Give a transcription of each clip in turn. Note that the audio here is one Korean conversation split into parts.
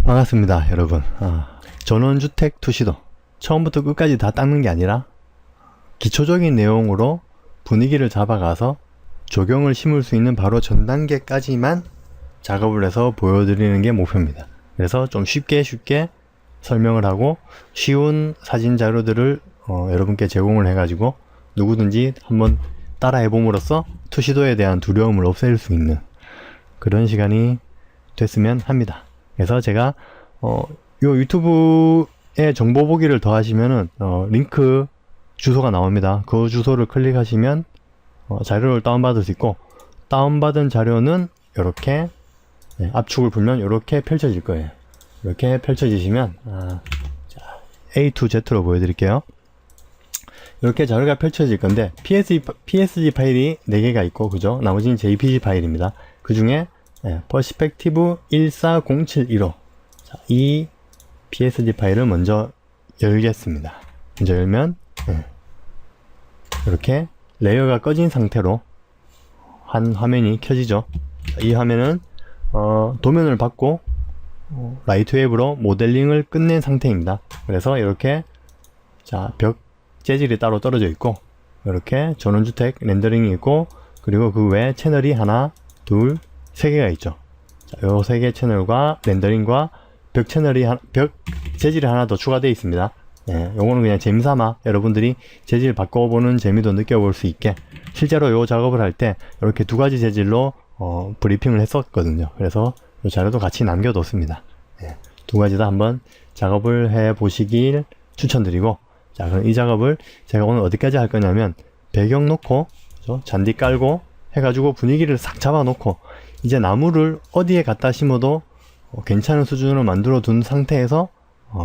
반갑습니다 여러분. 전원주택 투시도 처음부터 끝까지 다 닦는 게 아니라 기초적인 내용으로 분위기를 잡아가서 조경을 심을 수 있는 바로 전 단계까지만 작업을 해서 보여드리는 게 목표입니다. 그래서 좀 쉽게 설명을 하고 쉬운 사진 자료들을 여러분께 제공을 해가지고 누구든지 한번 따라 해봄으로써 투시도에 대한 두려움을 없앨 수 있는 그런 시간이 됐으면 합니다. 그래서 제가 요 유튜브에 정보 보기를 더 하시면은 링크 주소가 나옵니다. 그 주소를 클릭하시면 자료를 다운받을 수 있고, 다운받은 자료는 이렇게 압축을 풀면 이렇게 펼쳐질 거예요. 이렇게 펼쳐지시면 A to Z로 보여드릴게요. 이렇게 자료가 펼쳐질 건데 PSD 파일이 4개가 있고, 그죠? 나머지는 JPG 파일입니다. 그 중에 퍼스펙티브 14071호, 이 PSD 파일을 먼저 열겠습니다. 먼저 열면 이렇게 레이어가 꺼진 상태로 한 화면이 켜지죠. 이 화면은 도면을 받고 라이트 웹으로 모델링을 끝낸 상태입니다. 그래서 이렇게 벽 재질이 따로 떨어져 있고, 이렇게 전원주택 렌더링이 있고, 그리고 그 외에 채널이 하나, 둘, 3개가 있죠. 요 3개 채널과 렌더링과 벽 채널이 벽 재질이 하나 더 추가되어 있습니다. 요거는 그냥 재미삼아 여러분들이 재질 바꿔보는 재미도 느껴볼 수 있게, 실제로 요 작업을 할 때 이렇게 2가지 재질로 브리핑을 했었거든요. 그래서 요 자료도 같이 남겨뒀습니다. 2가지 다 한번 작업을 해 보시길 추천드리고, 자, 그럼 이 작업을 제가 오늘 어디까지 할 거냐면, 배경 놓고, 그죠? 잔디 깔고 해가지고 분위기를 싹 잡아 놓고, 이제 나무를 어디에 갖다 심어도 괜찮은 수준으로 만들어 둔 상태에서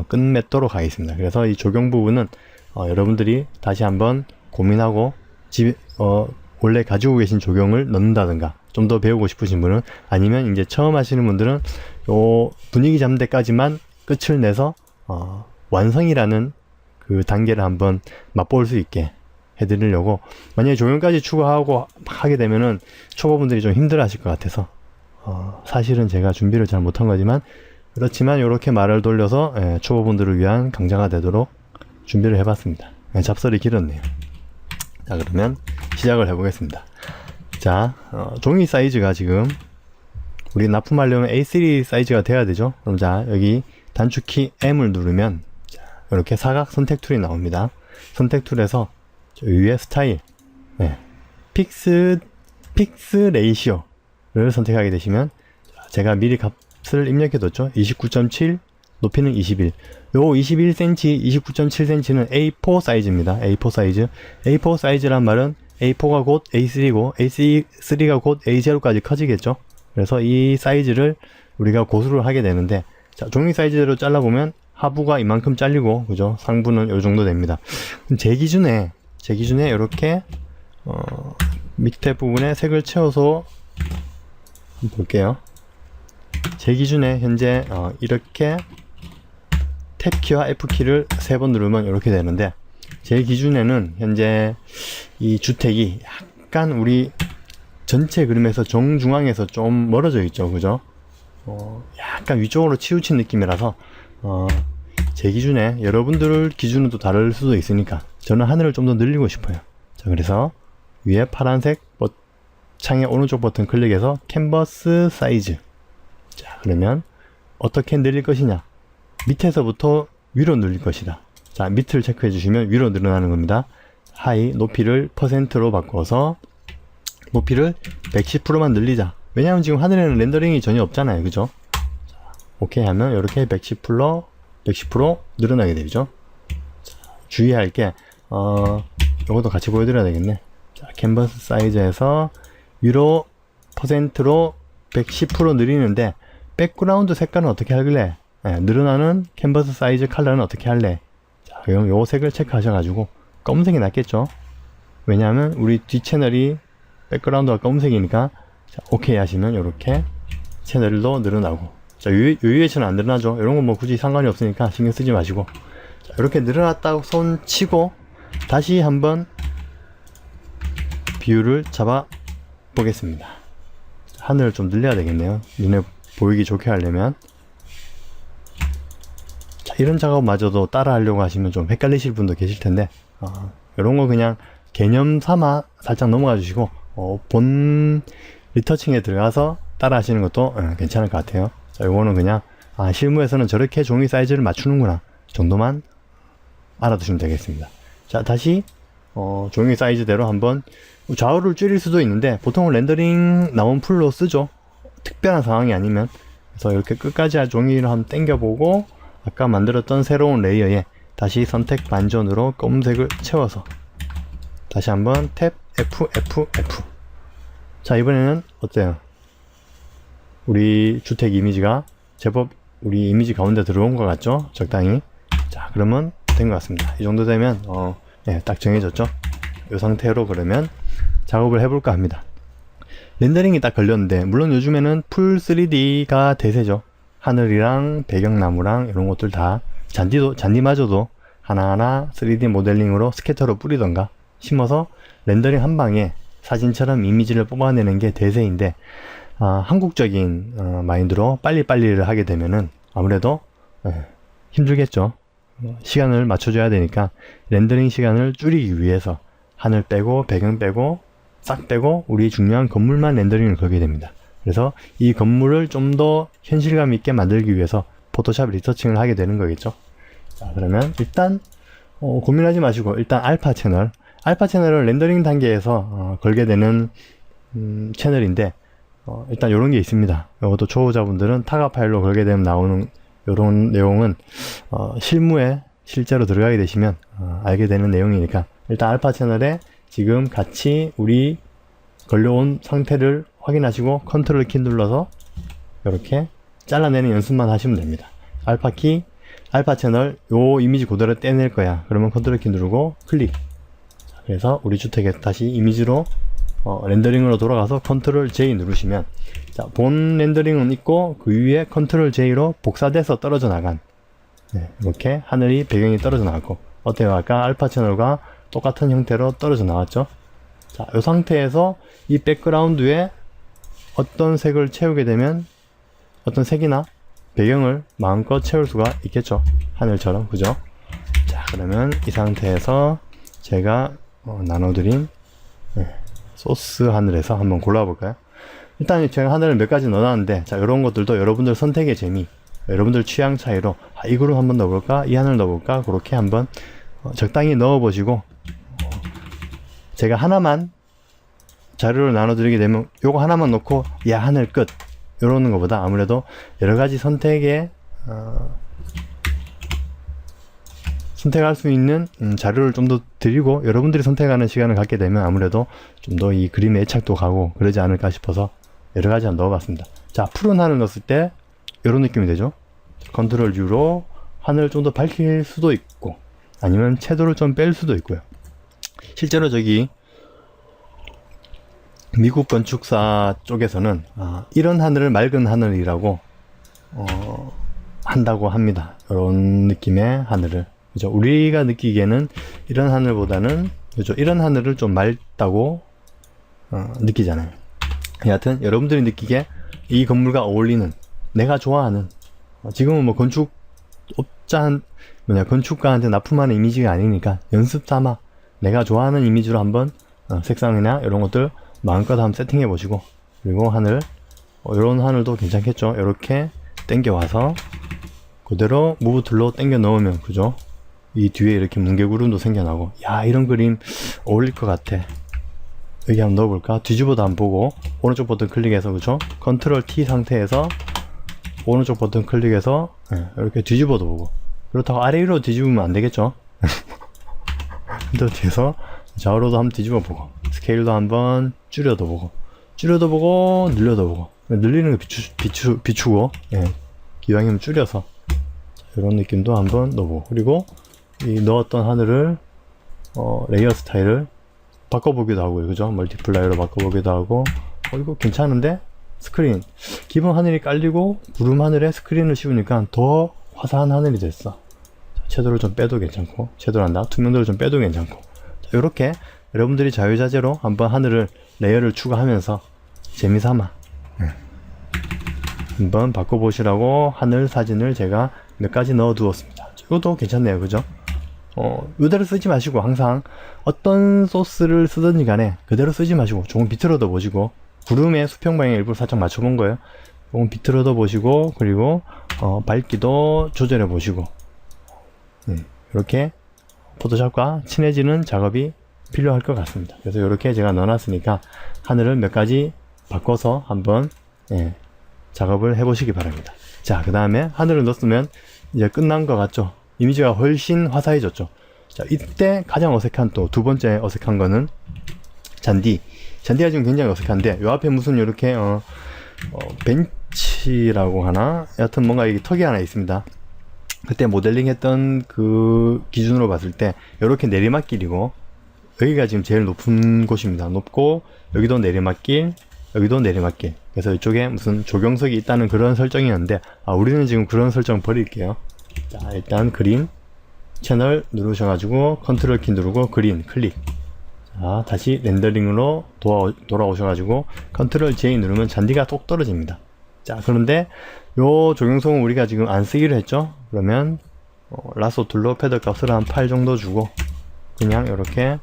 끝맺도록 하겠습니다. 그래서 이 조경 부분은 여러분들이 다시 한번 고민하고 원래 가지고 계신 조경을 넣는다든가, 좀 더 배우고 싶으신 분은, 아니면 이제 처음 하시는 분들은 요 분위기 잡는 데까지만 끝을 내서 완성이라는 그 단계를 한번 맛볼 수 있게 해드리려고. 만약에 조경까지 추가하고 하게 되면은 초보분들이 좀 힘들어 하실 것 같아서 사실은 제가 준비를 잘 못한 거지만, 그렇지만 이렇게 말을 돌려서 초보분들을 위한 강좌가 되도록 준비를 해봤습니다. 잡설이 길었네요. 자, 그러면 시작을 해보겠습니다. 자, 종이 사이즈가 지금 우리 납품하려면 A3 사이즈가 돼야 되죠. 그럼 자, 여기 단축키 M을 누르면 이렇게 사각 선택 툴이 나옵니다. 선택 툴에서 저 위에 스타일, 픽스 레이시오를 선택하게 되시면, 제가 미리 값을 입력해뒀죠. 29.7, 높이는 21. 요 21cm, 29.7cm는 A4 사이즈입니다. A4 사이즈. A4 사이즈란 말은 A4가 곧 A3고 A3가 곧 A0까지 커지겠죠. 그래서 이 사이즈를 우리가 고수를 하게 되는데, 자, 종이 사이즈대로 잘라보면 하부가 이만큼 잘리고, 그죠? 상부는 요 정도 됩니다. 그럼 제 기준에 이렇게 밑에 부분에 색을 채워서 볼게요. 제 기준에 현재 이렇게 탭키와 F키를 3번 누르면 이렇게 되는데, 제 기준에는 현재 이 주택이 약간 우리 전체 그림에서 정중앙에서 좀 멀어져 있죠, 그죠? 약간 위쪽으로 치우친 느낌이라서 제 기준에, 여러분들 기준은 또 다를 수도 있으니까 저는 하늘을 좀 더 늘리고 싶어요. 자, 그래서 위에 파란색 창의 오른쪽 버튼 클릭해서 캔버스 사이즈. 자, 그러면 어떻게 늘릴 것이냐, 밑에서부터 위로 늘릴 것이다. 자, 밑을 체크해 주시면 위로 늘어나는 겁니다. 하이, 높이를 %로 바꿔서 높이를 110%만 늘리자. 왜냐하면 지금 하늘에는 렌더링이 전혀 없잖아요, 그죠? 자, 오케이 하면 이렇게 110% 늘어나게 되죠. 자, 주의할 게 요것도 같이 보여드려야 되겠네. 자, 캔버스 사이즈에서 위로 %로 110% 늘리는데, 백그라운드 색깔은 어떻게 할래? 늘어나는 캔버스 사이즈 컬러는 어떻게 할래? 자, 그럼 요 색을 체크하셔가지고 검은색이 낫겠죠? 왜냐하면 우리 뒷채널이 백그라운드가 검은색이니까. 자, 오케이 하시면 이렇게 채널도 늘어나고, 자, 위에서는 안 늘어나죠. 이런 건 뭐 굳이 상관이 없으니까 신경 쓰지 마시고, 자, 이렇게 늘어났다고 손 치고 다시 한번 비율을 잡아 보겠습니다. 하늘을 좀 늘려야 되겠네요. 눈에 보이기 좋게 하려면. 이런 작업마저도 따라 하려고 하시면 좀 헷갈리실 분도 계실 텐데, 이런 거 그냥 개념 삼아 살짝 넘어가 주시고, 본 리터칭에 들어가서 따라 하시는 것도 괜찮을 것 같아요. 자, 요거는 그냥, 실무에서는 저렇게 종이 사이즈를 맞추는구나 정도만 알아두시면 되겠습니다. 자, 다시, 종이 사이즈대로 한번 좌우를 줄일 수도 있는데, 보통은 렌더링 나온 풀로 쓰죠. 특별한 상황이 아니면. 그래서 이렇게 끝까지 종이를 한번 당겨보고, 아까 만들었던 새로운 레이어에 다시 선택 반전으로 검은색을 채워서 다시 한번 탭 F F F. 자, 이번에는 어때요? 우리 주택 이미지가 제법 우리 이미지 가운데 들어온 것 같죠? 적당히. 자, 그러면 된 것 같습니다. 이 정도 되면 네, 딱 정해졌죠? 이 상태로 그러면 작업을 해볼까 합니다. 렌더링이 딱 걸렸는데, 물론 요즘에는 풀 3D가 대세죠. 하늘이랑 배경나무랑 이런 것들 다, 잔디마저도 하나하나 3D 모델링으로 스캐터로 뿌리던가 심어서 렌더링 한 방에 사진처럼 이미지를 뽑아내는 게 대세인데, 한국적인 마인드로 빨리빨리를 하게 되면은 아무래도 힘들겠죠. 시간을 맞춰줘야 되니까 렌더링 시간을 줄이기 위해서 하늘 빼고 배경 빼고 싹 빼고 우리 중요한 건물만 렌더링을 걸게 됩니다. 그래서 이 건물을 좀 더 현실감 있게 만들기 위해서 포토샵 리서칭을 하게 되는 거겠죠. 자, 그러면 일단 고민하지 마시고 일단 알파 채널은 렌더링 단계에서 걸게 되는 채널인데, 일단 이런 게 있습니다. 이것도 초보자분들은 타가 파일로 걸게 되면 나오는 이런 내용은 실무에 실제로 들어가게 되시면 알게 되는 내용이니까, 일단 알파 채널에 지금 같이 우리 걸려온 상태를 확인하시고 컨트롤 키 눌러서 이렇게 잘라내는 연습만 하시면 됩니다. 알파 채널 요 이미지 그대로 떼낼 거야. 그러면 컨트롤 키 누르고 클릭. 그래서 우리 주택에 다시 이미지로 렌더링으로 돌아가서 컨트롤 J 누르시면, 자, 본 렌더링은 있고 그 위에 컨트롤 J로 복사돼서 떨어져 나간, 이렇게 하늘이 배경이 떨어져 나왔고, 어때요? 아까 알파 채널과 똑같은 형태로 떨어져 나왔죠? 자, 이 상태에서 이 백그라운드에 어떤 색을 채우게 되면 어떤 색이나 배경을 마음껏 채울 수가 있겠죠. 하늘처럼, 그죠? 자, 그러면 이 상태에서 제가 나눠드린 소스 하늘에서 한번 골라볼까요? 일단 제가 하늘을 몇 가지 넣어놨는데, 자, 이런 것들도 여러분들 선택의 재미, 여러분들 취향 차이로 이 그룹 한번 넣어볼까, 이 하늘 넣어볼까, 그렇게 한번 적당히 넣어보시고, 제가 하나만 자료를 나눠드리게 되면 요거 하나만 놓고 야 하늘 끝 이러는 것보다 아무래도 여러가지 선택에 선택할 수 있는 자료를 좀 더 드리고 여러분들이 선택하는 시간을 갖게 되면 아무래도 좀 더 이 그림의 애착도 가고 그러지 않을까 싶어서 여러가지 한번 넣어봤습니다. 자, 푸른 하늘 넣었을 때 이런 느낌이 되죠. 컨트롤 U로 하늘을 좀 더 밝힐 수도 있고 아니면 채도를 좀 뺄 수도 있고요. 실제로 저기 미국 건축사 쪽에서는 이런 하늘을 맑은 하늘이라고 한다고 합니다. 이런 느낌의 하늘을, 그죠? 우리가 느끼기에는 이런 하늘보다는, 그죠? 이런 하늘을 좀 맑다고 느끼잖아요. 여하튼 여러분들이 느끼기에 이 건물과 어울리는, 내가 좋아하는, 지금은 뭐 건축가한테 납품하는 이미지가 아니니까 연습 삼아 내가 좋아하는 이미지로 한번 색상이나 이런 것들 마음껏 한번 세팅해 보시고, 그리고 하늘, 이런 하늘도 괜찮겠죠? 이렇게 당겨 와서 그대로 무브 툴로 당겨 넣으면, 그죠? 이 뒤에 이렇게 뭉게구름도 생겨나고, 야, 이런 그림 어울릴 것 같아. 여기 한번 넣어볼까? 뒤집어도 안 보고 오른쪽 버튼 클릭해서, 그죠? 컨트롤 T 상태에서 오른쪽 버튼 클릭해서 이렇게 뒤집어도 보고, 그렇다고 아래 위로 뒤집으면 안 되겠죠? 또 뒤에서 좌우로도 한번 뒤집어 보고, 스케일도 한번 줄여도 보고, 늘려도 보고, 늘리는 거 비추고, 기왕이면 줄여서 이런 느낌도 한번 넣어보고, 그리고 이 넣었던 하늘을 레이어 스타일을 바꿔보기도 하고요, 그죠? 멀티플라이로 바꿔보기도 하고, 이거 괜찮은데? 스크린, 기본 하늘이 깔리고 구름 하늘에 스크린을 씌우니까 더 화사한 하늘이 됐어. 채도를 좀 빼도 괜찮고, 채도란다, 투명도를 좀 빼도 괜찮고. 자, 요렇게 여러분들이 자유자재로 한번 하늘을, 레이어를 추가하면서 재미삼아 한번 바꿔보시라고 하늘 사진을 제가 몇 가지 넣어 두었습니다. 이것도 괜찮네요. 그죠? 이대로 쓰지 마시고 항상 어떤 소스를 쓰든지 간에 그대로 쓰지 마시고 조금 비틀어도 보시고, 구름의 수평 방향 일부러 살짝 맞춰본 거예요. 조금 비틀어도 보시고, 그리고 밝기도 조절해 보시고, 이렇게 포토샵과 친해지는 작업이 필요할 것 같습니다. 그래서 이렇게 제가 넣어놨으니까 하늘을 몇 가지 바꿔서 한번 작업을 해 보시기 바랍니다. 자, 그 다음에 하늘을 넣었으면 이제 끝난 것 같죠? 이미지가 훨씬 화사해졌죠? 자, 이때 가장 어색한, 또 두 번째 어색한 거는 잔디가 지금 굉장히 어색한데, 요 앞에 무슨 이렇게 벤치라고 하나? 여하튼 뭔가 이게 턱이 하나 있습니다. 그때 모델링 했던 그 기준으로 봤을 때 이렇게 내리막길이고, 여기가 지금 제일 높은 곳입니다. 높고, 여기도 내리막길, 여기도 내리막길. 그래서 이쪽에 무슨 조경석이 있다는 그런 설정이었는데, 우리는 지금 그런 설정 버릴게요. 자, 일단 그린 채널 누르셔가지고 컨트롤 키 누르고 그린 클릭. 자, 다시 렌더링으로 돌아오셔가지고 컨트롤 J 누르면 잔디가 똑 떨어집니다. 자, 그런데 요 조경석은 우리가 지금 안 쓰기로 했죠? 그러면 라소 툴로 패드 값을 한 8 정도 주고 그냥 이렇게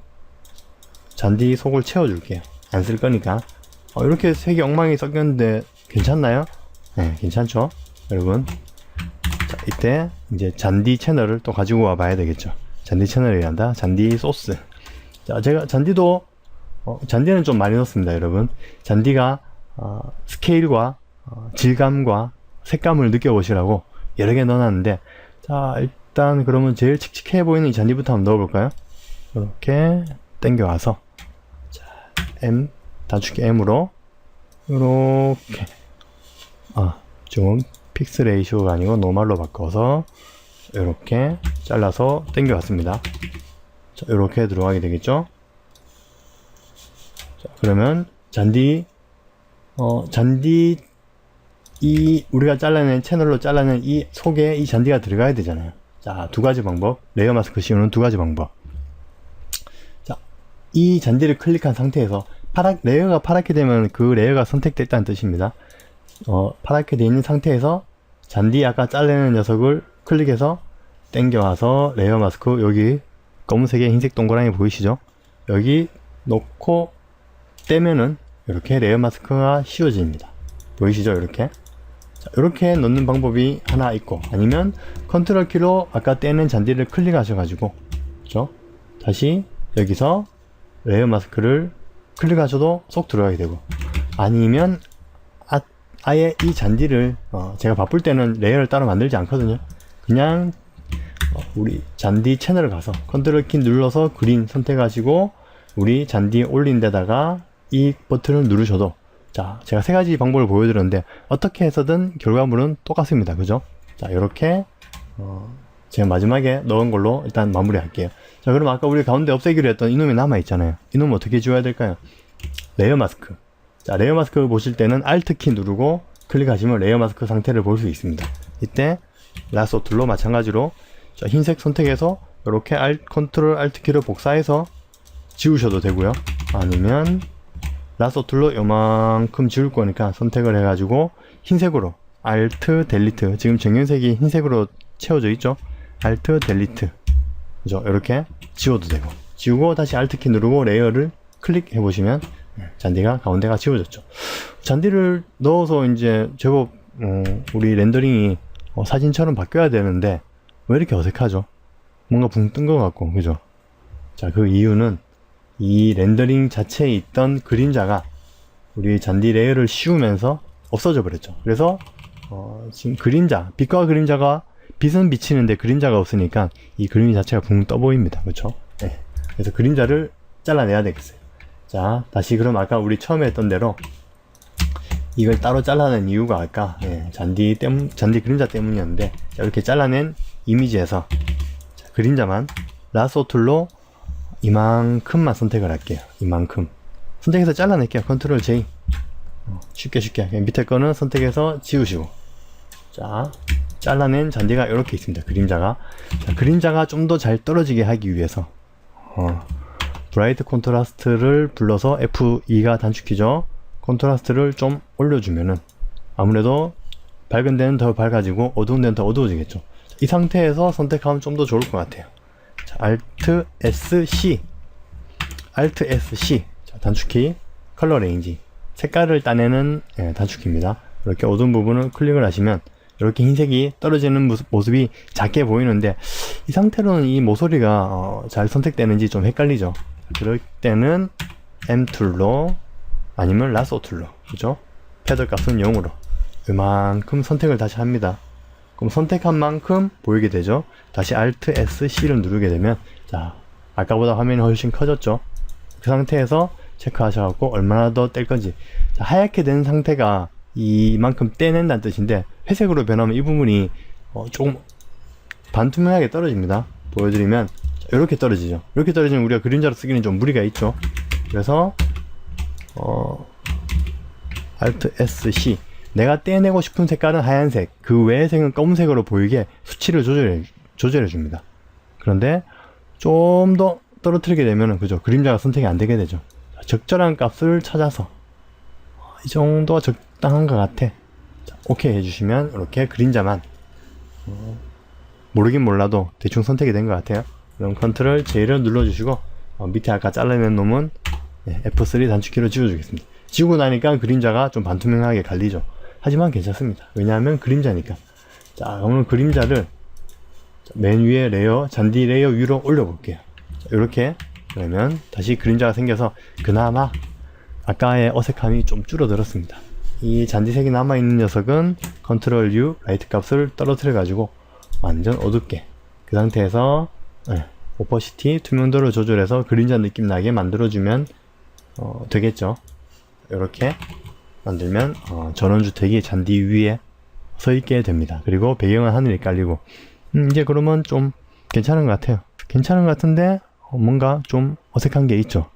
잔디 속을 채워줄게요. 안 쓸 거니까. 이렇게 색이 엉망이 섞였는데 괜찮나요? 네, 괜찮죠? 여러분. 자, 이때 이제 잔디 채널을 또 가지고 와 봐야 되겠죠. 잔디 채널이란다. 잔디 소스. 자, 제가 잔디도 잔디는 좀 많이 넣습니다, 여러분. 잔디가 스케일과 질감과 색감을 느껴보시라고 여러 개 넣어놨는데, 자, 일단 그러면 제일 칙칙해 보이는 이 잔디부터 한번 넣어볼까요? 이렇게 당겨와서, 자, M 단축키 M으로 이렇게 좀 픽스 레이쇼가 아니고 노멀로 바꿔서 이렇게 잘라서 당겨왔습니다. 자, 이렇게 들어가게 되겠죠? 자, 그러면 잔디 우리가 잘라낸 채널로 잘라낸 이 속에 이 잔디가 들어가야 되잖아요. 자, 두 가지 방법. 레이어 마스크 씌우는 두 가지 방법. 자, 이 잔디를 클릭한 상태에서 레이어가 파랗게 되면 그 레이어가 선택됐다는 뜻입니다. 파랗게 되어 있는 상태에서 잔디 아까 잘라낸 녀석을 클릭해서 당겨와서 레이어 마스크, 여기 검은색의 흰색 동그라미 보이시죠? 여기 놓고 떼면은 이렇게 레이어 마스크가 씌워집니다. 보이시죠? 이렇게. 자, 이렇게 넣는 방법이 하나 있고, 아니면 컨트롤 키로 아까 떼는 잔디를 클릭하셔가지고, 그죠? 다시 여기서 레이어 마스크를 클릭하셔도 쏙 들어가게 되고, 아니면 아예 이 잔디를 제가 바쁠 때는 레이어를 따로 만들지 않거든요. 그냥 우리 잔디 채널을 가서 컨트롤 키 눌러서 그린 선택하시고 우리 잔디 올린 데다가 이 버튼을 누르셔도, 자, 제가 세 가지 방법을 보여드렸는데 어떻게 해서든 결과물은 똑같습니다. 그죠? 자, 이렇게 제가 마지막에 넣은 걸로 일단 마무리 할게요. 자, 그럼 아까 우리 가운데 없애기로 했던 이놈이 남아있잖아요. 이놈 어떻게 지워야 될까요? 레이어 마스크. 자, 레이어 마스크 보실 때는 Alt 키 누르고 클릭하시면 레이어 마스크 상태를 볼 수 있습니다. 이때 라소 툴로 마찬가지로, 자, 흰색 선택해서 이렇게 컨트롤 Alt 키를 복사해서 지우셔도 되고요. 아니면 라소 툴로 요만큼 지울 거니까 선택을 해가지고 흰색으로 Alt 델리트, 지금 정연색이 흰색으로 채워져 있죠? Alt 델리트, 그죠? 이렇게 지워도 되고, 지우고 다시 Alt 키 누르고 레이어를 클릭해 보시면 잔디가 가운데가 지워졌죠. 잔디를 넣어서 이제 제법 우리 렌더링이 사진처럼 바뀌어야 되는데 왜 이렇게 어색하죠? 뭔가 붕 뜬 것 같고, 그죠? 자, 그 이유는 이 렌더링 자체에 있던 그림자가 우리 잔디 레이어를 씌우면서 없어져 버렸죠. 그래서 지금 빛과 그림자가, 빛은 비치는데 그림자가 없으니까 이 그림 자체가 붕 떠 보입니다. 그렇죠? 네. 그래서 그림자를 잘라내야 되겠어요. 자, 다시 그럼 아까 우리 처음에 했던 대로 이걸 따로 잘라낸 이유가 아까 잔디 그림자 때문이었는데, 자, 이렇게 잘라낸 이미지에서, 자, 그림자만 라소 툴로 이만큼만 선택을 할게요. 이만큼 선택해서 잘라낼게요. 컨트롤 J. 쉽게 밑에 거는 선택해서 지우시고, 자, 잘라낸 잔디가 이렇게 있습니다. 그림자가. 자, 그림자가 좀 더 잘 떨어지게 하기 위해서 브라이트 콘트라스트를 불러서 F2가 단축키죠. 콘트라스트를 좀 올려주면은 아무래도 밝은 데는 더 밝아지고 어두운 데는 더 어두워지겠죠. 자, 이 상태에서 선택하면 좀 더 좋을 것 같아요. 자, Alt SC, Alt SC, 자, 단축키, 컬러 레인지, 색깔을 따내는 단축키입니다. 이렇게 어두운 부분을 클릭을 하시면 이렇게 흰색이 떨어지는 모습이 작게 보이는데, 이 상태로는 이 모서리가 잘 선택되는지 좀 헷갈리죠. 그럴 때는 M 툴로 아니면 라소 툴로, 그죠? 패드 값은 0으로 이만큼 선택을 다시 합니다. 그럼 선택한 만큼 보이게 되죠. 다시 Alt SC를 누르게 되면, 자, 아까보다 화면이 훨씬 커졌죠. 그 상태에서 체크하셔갖고 얼마나 더 뗄 건지. 자, 하얗게 된 상태가 이만큼 떼낸다는 뜻인데, 회색으로 변하면 이 부분이 조금 반투명하게 떨어집니다. 보여드리면 이렇게 떨어지죠. 이렇게 떨어지면 우리가 그림자로 쓰기는 좀 무리가 있죠. 그래서 Alt SC, 내가 떼내고 싶은 색깔은 하얀색, 그 외의 색은 검은색으로 보이게 수치를 조절해 줍니다. 그런데 좀 더 떨어뜨리게 되면, 그죠, 그림자가 선택이 안 되게 되죠. 적절한 값을 찾아서 이 정도가 적당한 것 같아. 자, 오케이 해주시면 이렇게 그림자만 모르긴 몰라도 대충 선택이 된 것 같아요. 그럼 컨트롤 J를 눌러주시고 밑에 아까 잘라낸 놈은 F3 단축키로 지워주겠습니다. 지우고 나니까 그림자가 좀 반투명하게 갈리죠. 하지만 괜찮습니다. 왜냐하면 그림자니까. 자, 오늘 그림자를 맨 위에 레이어, 잔디 레이어 위로 올려볼게요. 자, 이렇게. 그러면 다시 그림자가 생겨서 그나마 아까의 어색함이 좀 줄어들었습니다. 이 잔디색이 남아있는 녀석은 컨트롤 U, 라이트 값을 떨어뜨려 가지고 완전 어둡게, 그 상태에서 오퍼시티, 투명도를 조절해서 그림자 느낌 나게 만들어주면 되겠죠. 이렇게 만들면 전원주택이 잔디 위에 서 있게 됩니다. 그리고 배경은 하늘이 깔리고, 이제 그러면 좀 괜찮은 것 같아요. 괜찮은 것 같은데 뭔가 좀 어색한 게 있죠.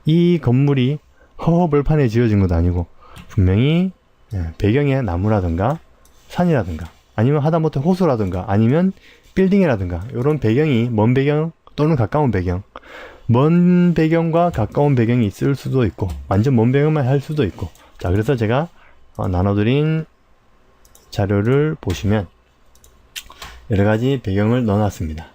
이 건물이 허허벌판에 지어진 것도 아니고 분명히 배경에 나무라든가 산이라든가 아니면 하다못해 호수라든가 아니면 빌딩이라든가 이런 배경이 먼 배경 또는 가까운 배경, 먼 배경과 가까운 배경이 있을 수도 있고 완전 먼 배경만 할 수도 있고. 자, 그래서 제가 나눠드린 자료를 보시면 여러가지 배경을 넣어놨습니다.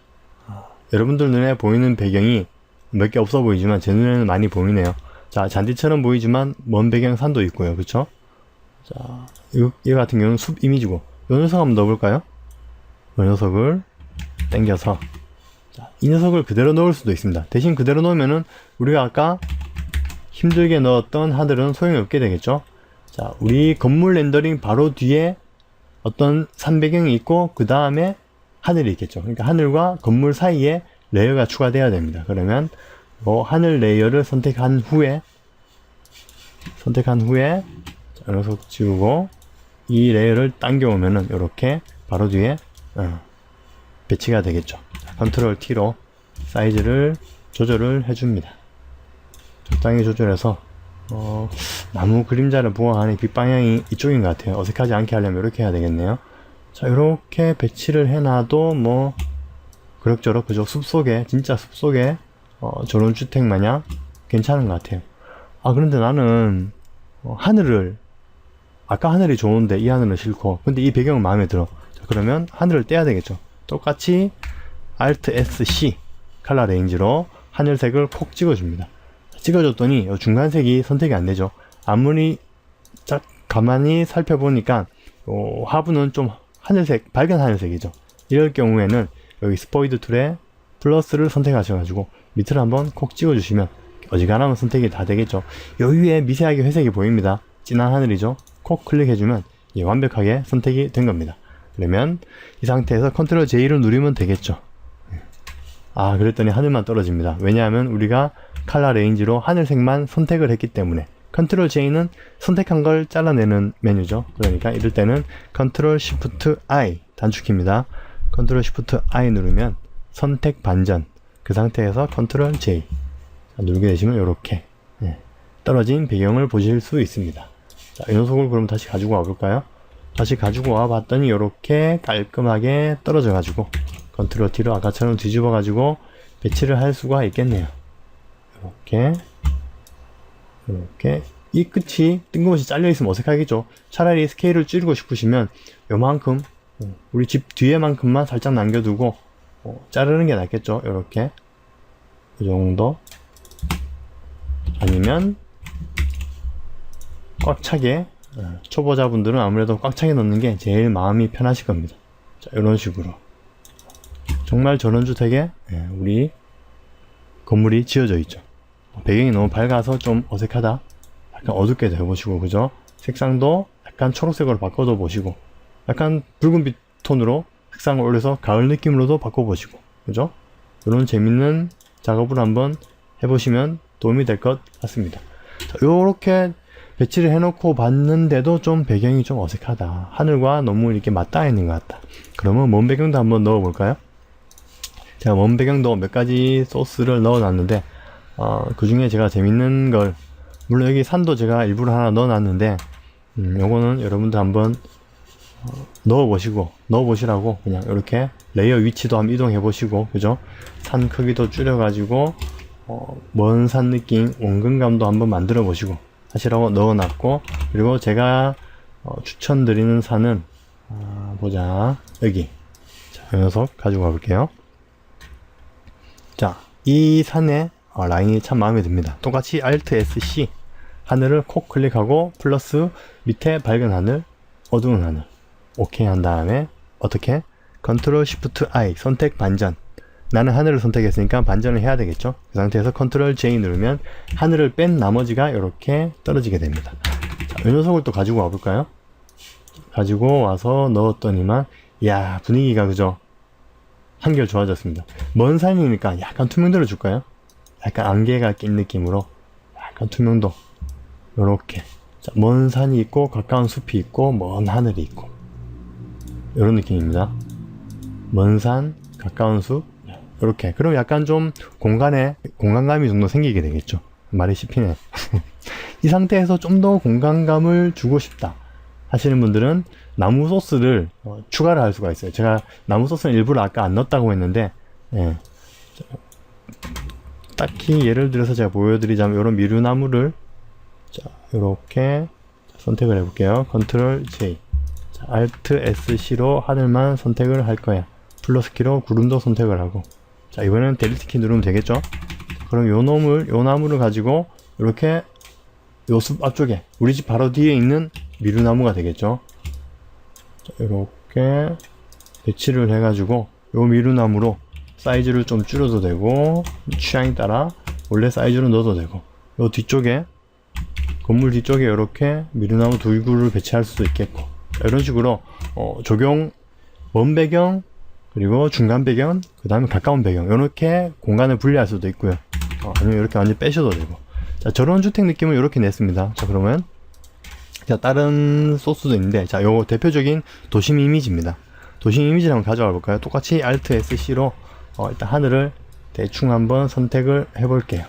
여러분들 눈에 보이는 배경이 몇 개 없어 보이지만 제 눈에는 많이 보이네요. 자, 잔디처럼 보이지만 먼 배경 산도 있고요. 그쵸? 자, 이 같은 경우는 숲 이미지고, 이 녀석 한번 넣어볼까요? 이 녀석을 당겨서, 자, 이 녀석을 그대로 넣을 수도 있습니다. 대신 그대로 넣으면은 우리가 아까 힘들게 넣었던 하늘은 소용이 없게 되겠죠? 자, 우리 건물 렌더링 바로 뒤에 어떤 산 배경이 있고 그 다음에 하늘이 있겠죠. 그러니까 하늘과 건물 사이에 레이어가 추가되어야 됩니다. 그러면 하늘 레이어를 선택한 후에 녀석 지우고 이 레이어를 당겨오면은 이렇게 바로 뒤에 배치가 되겠죠. 컨트롤 T로 사이즈를 조절을 해줍니다. 적당히 조절해서 나무 그림자를 부어하니 빛 방향이 이쪽인 것 같아요. 어색하지 않게 하려면 이렇게 해야 되겠네요. 자, 이렇게 배치를 해놔도 뭐 그럭저럭, 그죠? 숲속에, 진짜 숲속에 전원주택 마냥 괜찮은 것 같아요. 그런데 나는 아까 하늘이 좋은데 이 하늘은 싫고, 근데 이 배경은 마음에 들어. 자, 그러면 하늘을 떼야 되겠죠. 똑같이 Alt SC 컬러 레인지로 하늘색을 콕 찍어줍니다. 찍어줬더니 중간색이 선택이 안 되죠. 아무리 가만히 살펴보니까 하부는 좀 하늘색, 밝은 하늘색이죠. 이럴 경우에는 여기 스포이드 툴에 플러스를 선택하셔가지고 밑을 한번 콕 찍어주시면 어지간하면 선택이 다 되겠죠. 여기 위에 미세하게 회색이 보입니다. 진한 하늘이죠. 콕 클릭해주면 완벽하게 선택이 된 겁니다. 그러면 이 상태에서 컨트롤 J를 누르면 되겠죠. 그랬더니 하늘만 떨어집니다. 왜냐하면 우리가 컬러 레인지로 하늘색만 선택을 했기 때문에. 컨트롤 J는 선택한 걸 잘라내는 메뉴죠. 그러니까 이럴 때는 컨트롤 Shift I 단축키입니다. 컨트롤 Shift I 누르면 선택 반전, 그 상태에서 컨트롤 J 누르게 되시면 이렇게 떨어진 배경을 보실 수 있습니다. 자, 이 녀석을 그럼 다시 가지고 와 볼까요? 다시 가지고 와 봤더니 이렇게 깔끔하게 떨어져 가지고 컨트롤 T로 아까처럼 뒤집어 가지고 배치를 할 수가 있겠네요. 이렇게 이 끝이 뜬금없이 잘려 있으면 어색하겠죠. 차라리 스케일을 줄이고 싶으시면 요만큼 우리 집 뒤에만큼만 살짝 남겨두고 자르는 게 낫겠죠. 요렇게 이 정도. 아니면 꽉 차게, 초보자분들은 아무래도 꽉 차게 넣는 게 제일 마음이 편하실 겁니다. 자, 이런 식으로 정말 전원주택에 우리 건물이 지어져 있죠. 배경이 너무 밝아서 좀 어색하다, 약간 어둡게도 해보시고, 그죠? 색상도 약간 초록색으로 바꿔도 보시고, 약간 붉은빛 톤으로 색상을 올려서 가을 느낌으로도 바꿔보시고, 그죠? 이런 재밌는 작업을 한번 해보시면 도움이 될 것 같습니다. 자, 요렇게 배치를 해놓고 봤는데도 좀 배경이 좀 어색하다, 하늘과 너무 이렇게 맞닿아 있는 것 같다, 그러면 먼 배경도 한번 넣어 볼까요? 제가 먼 배경도 몇 가지 소스를 넣어 놨는데, 그 중에 제가 재밌는 걸, 물론 여기 산도 제가 일부러 하나 넣어 놨는데, 요거는 여러분들 한번 넣어보시라고 그냥 이렇게 레이어 위치도 한번 이동해 보시고, 그죠? 산 크기도 줄여 가지고 먼 산 느낌, 원근감도 한번 만들어 보시고 하시라고 넣어 놨고, 그리고 제가 추천드리는 산은 보자, 여기. 자, 이 녀석 가지고 가볼게요. 자, 이 산의 라인이 참 마음에 듭니다. 똑같이 Alt SC, 하늘을 콕 클릭하고 플러스 밑에 밝은 하늘, 어두운 하늘 오케이 한 다음에 어떻게? 컨트롤 시프트 I, 선택 반전. 나는 하늘을 선택했으니까 반전을 해야 되겠죠. 그 상태에서 컨트롤 J 누르면 하늘을 뺀 나머지가 이렇게 떨어지게 됩니다. 자, 이 녀석을 또 가지고 와볼까요? 가지고 와서 넣었더니만, 이야, 분위기가, 그죠? 한결 좋아졌습니다. 먼 산이니까 약간 투명도를 줄까요? 약간 안개가 낀 느낌으로 약간 투명도, 요렇게. 자, 먼 산이 있고 가까운 숲이 있고 먼 하늘이 있고, 요런 느낌입니다. 먼 산, 가까운 숲, 요렇게. 그럼 약간 좀 공간에 공간감이 좀 더 생기게 되겠죠. 말이 씹히네. 이 상태에서 좀 더 공간감을 주고 싶다 하시는 분들은 나무 소스를 추가를 할 수가 있어요. 제가 나무 소스는 일부러 아까 안 넣었다고 했는데, 딱히 예를 들어서 제가 보여드리자면 이런 미루나무를, 자, 이렇게 선택을 해볼게요. 컨트롤 J, 자, Alt SC로 하늘만 선택을 할 거야. 플러스 키로 구름도 선택을 하고, 자, 이번에는 델리트 키 누르면 되겠죠. 그럼 요 나무를 가지고 이렇게 요 숲 앞쪽에 우리 집 바로 뒤에 있는 미루나무가 되겠죠. 자, 이렇게 배치를 해가지고 요 미루나무로 사이즈를 좀 줄여도 되고, 취향에 따라 원래 사이즈로 넣어도 되고, 요 뒤쪽에 건물 뒤쪽에 이렇게 미루나무 두 그루를 배치할 수도 있겠고, 이런 식으로 적용, 먼 배경, 그리고 중간 배경, 그 다음에 가까운 배경, 이렇게 공간을 분리할 수도 있고요. 아니면 이렇게 완전 빼셔도 되고. 자, 저런 주택 느낌을 이렇게 냈습니다. 자, 그러면 자, 다른 소스도 있는데, 자, 요거 대표적인 도심 이미지입니다. 도심 이미지를 한번 가져와 볼까요? 똑같이 Alt SC로 일단 하늘을 대충 한번 선택을 해 볼게요.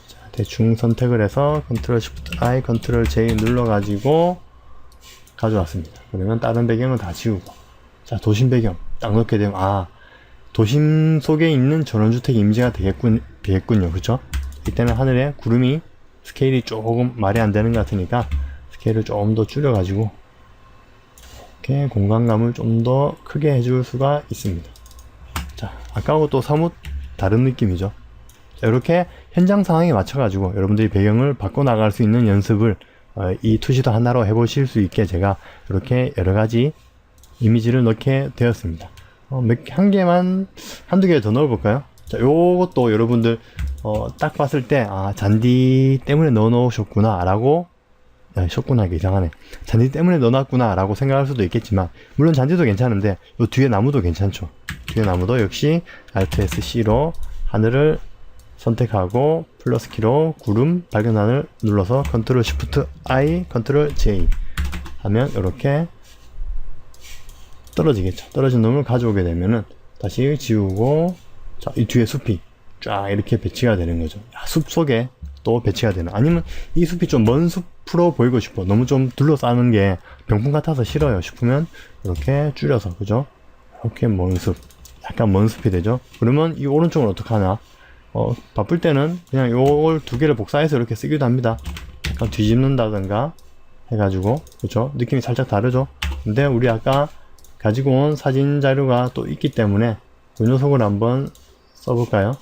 자, 대충 선택을 해서 컨트롤 시프트 I, 컨트롤 J 눌러 가지고 가져왔습니다. 그러면 다른 배경은 다 지우고, 자, 도심 배경 딱 넣게 되면, 도심 속에 있는 전원주택 이미지가 되겠군요. 그쵸? 이때는 하늘에 구름이 스케일이 조금 말이 안 되는 것 같으니까 스케일을 조금 더 줄여 가지고 이렇게 공간감을 좀 더 크게 해줄 수가 있습니다. 자, 아까하고 또 사뭇 다른 느낌이죠. 자, 이렇게 현장 상황에 맞춰 가지고 여러분들이 배경을 바꿔 나갈 수 있는 연습을 이 투시도 하나로 해보실 수 있게 제가 이렇게 여러가지 이미지를 넣게 되었습니다. 한 개만, 한두 개 더 넣어볼까요? 자, 요것도 여러분들 딱 봤을 때 잔디 때문에 넣어 놓으셨구나 라고, 셨구나, 이게 이상하네. 잔디 때문에 넣어놨구나 라고 생각할 수도 있겠지만, 물론 잔디도 괜찮은데 요 뒤에 나무도 괜찮죠. 뒤에 나무도 역시 Alt SC로 하늘을 선택하고 플러스 키로 구름, 밝은 하늘 눌러서 컨트롤 시프트 I, 컨트롤 J 하면 이렇게 떨어지겠죠. 떨어진 놈을 가져오게 되면은 다시 지우고, 자, 이 뒤에 숲이 쫙 이렇게 배치가 되는 거죠. 숲 속에 또 배치가 되는, 아니면 이 숲이 좀 먼 숲으로 보이고 싶어, 너무 좀 둘러싸는 게 병풍 같아서 싫어요 싶으면 이렇게 줄여서, 그죠? 이렇게 먼 숲, 약간 먼 숲이 되죠. 그러면 이 오른쪽은 어떻게 하나? 바쁠 때는 그냥 요걸 두 개를 복사해서 이렇게 쓰기도 합니다. 약간 뒤집는다든가 해가지고, 그죠? 느낌이 살짝 다르죠? 근데 우리 아까 가지고 온 사진 자료가 또 있기 때문에 이 녀석을 한번 써볼까요?